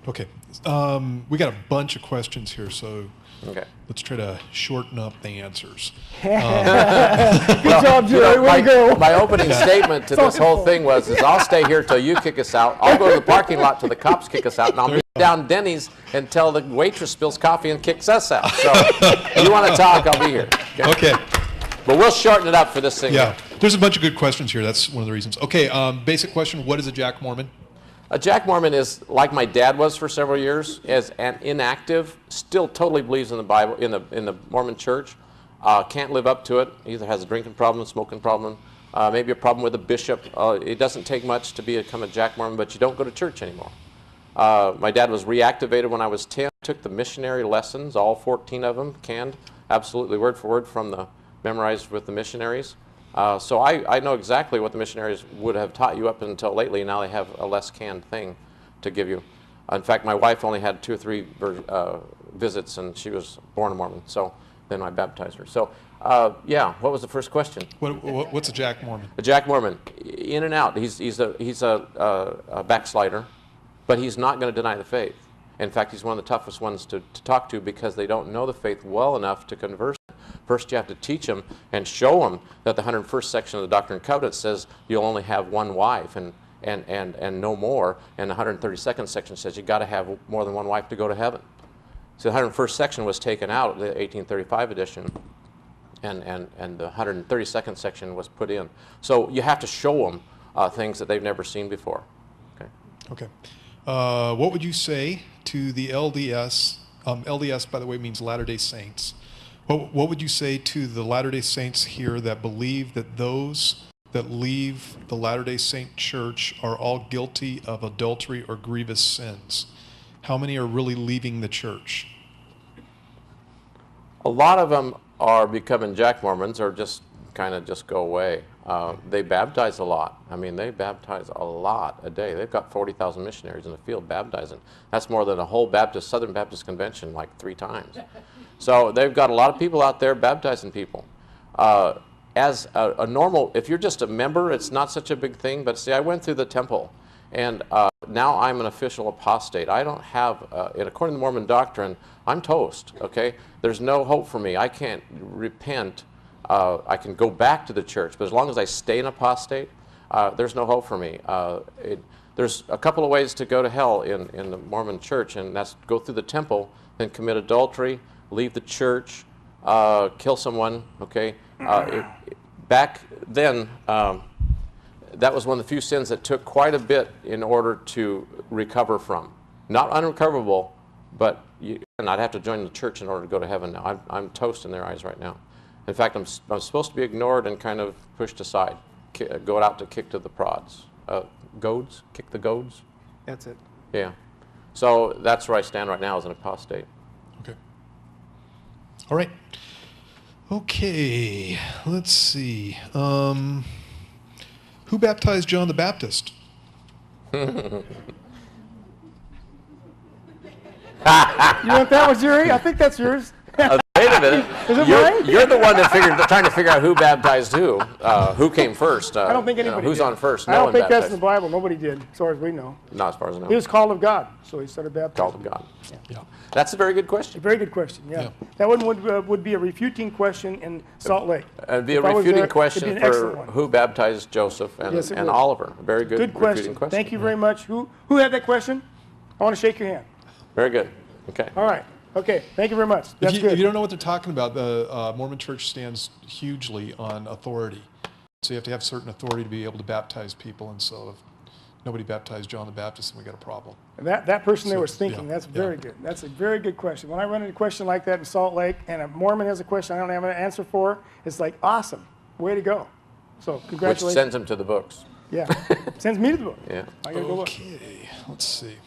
Okay. We got a bunch of questions here, so let's try to shorten up the answers. Good job, Jerry. Way to go. My opening statement to this whole thing was, I'll stay here till you kick us out. I'll go to the parking lot till the cops kick us out, and I'll meet down Denny's until the waitress spills coffee and kicks us out. So you want to talk, I'll be here. Okay. But we'll shorten it up for this thing. Yeah. There's a bunch of good questions here. That's one of the reasons. Okay. Basic question: what is a Jack Mormon? A Jack Mormon is like my dad was for several years, as an inactive, still totally believes in the Bible, in the Mormon church, can't live up to it, either has a drinking problem, smoking problem, maybe a problem with a bishop. It doesn't take much to become a Jack Mormon, but you don't go to church anymore. My dad was reactivated when I was 10, took the missionary lessons, all 14 of them, canned, absolutely word for word from the memorized with the missionaries. So I know exactly what the missionaries would have taught you up until lately. Now they have a less canned thing to give you. In fact, my wife only had 2 or 3 visits, and she was born a Mormon. So then I baptized her. So yeah, what was the first question? What's a Jack Mormon? A Jack Mormon, in and out. He's a backslider, but he's not going to deny the faith. In fact, he's one of the toughest ones to talk to because they don't know the faith well enough to converse. First, you have to teach them and show them that the 101st section of the Doctrine and Covenants says you'll only have one wife and no more. And the 132nd section says you've got to have more than one wife to go to heaven. So the 101st section was taken out, the 1835 edition, and the 132nd section was put in. So you have to show them things that they've never seen before. Okay. What would you say to the LDS? LDS, by the way, means Latter-day Saints. What would you say to the Latter-day Saints here that believe that those that leave the Latter-day Saint Church are all guilty of adultery or grievous sins? How many are really leaving the church? A lot of them are becoming Jack Mormons or just kind of just go away. They baptize a lot. I mean, they baptize a lot a day. They've got 40,000 missionaries in the field baptizing. That's more than a whole Southern Baptist convention, like 3 times. So they've got a lot of people out there baptizing people. As a normal, if you're just a member, it's not such a big thing. But see, I went through the temple, and now I'm an official apostate. I don't have, and according to the Mormon doctrine, I'm toast, okay? There's no hope for me. I can't repent. I can go back to the church, but as long as I stay an apostate, there's no hope for me. There's a couple of ways to go to hell in the Mormon church, and that's go through the temple, then commit adultery, leave the church, kill someone, okay? Back then, that was one of the few sins that took quite a bit in order to recover from. Not unrecoverable, but and I'd have to join the church in order to go to heaven now. I'm toast in their eyes right now. In fact, I'm supposed to be ignored and kind of pushed aside, go out to kick to the prods. Goads? Kick the goads? That's it. Yeah. So that's where I stand right now as an apostate. Okay. All right. Okay. Let's see. Who baptized John the Baptist? You want that one, Jerry? I think that's yours. Wait a minute. Is it right? You're the one that trying to figure out who baptized who came first. I don't think anybody who's did. on first? I No don't one think baptized. that's in the Bible. Nobody did, as far as we know. Not as far as I know. He was called of God, so he started baptizing. Called of God. Yeah. That's a very good question. A very good question, yeah. Yeah. That one would be a refuting question in Salt Lake. It'd be a If I was refuting there, question it'd be an for excellent one. who baptized Joseph and, Yes, it and would. Oliver. A very good, Good refuting question. Thank you very much. Who had that question? I want to shake your hand. Very good. Okay. All right. Okay. Thank you very much. That's If good. you don't know what they're talking about, the Mormon Church stands hugely on authority. So you have to have certain authority to be able to baptize people. And so if nobody baptized John the Baptist, then we got a problem. That person there So, was thinking. yeah, That's very yeah. good. That's a very good question. When I run into a question like that in Salt Lake, and a Mormon has a question I don't have an answer for, it's like, awesome. Way to go. So congratulations. Which sends them to the books. Yeah. Sends me to the book. Yeah. I gotta go look. Okay, let's see.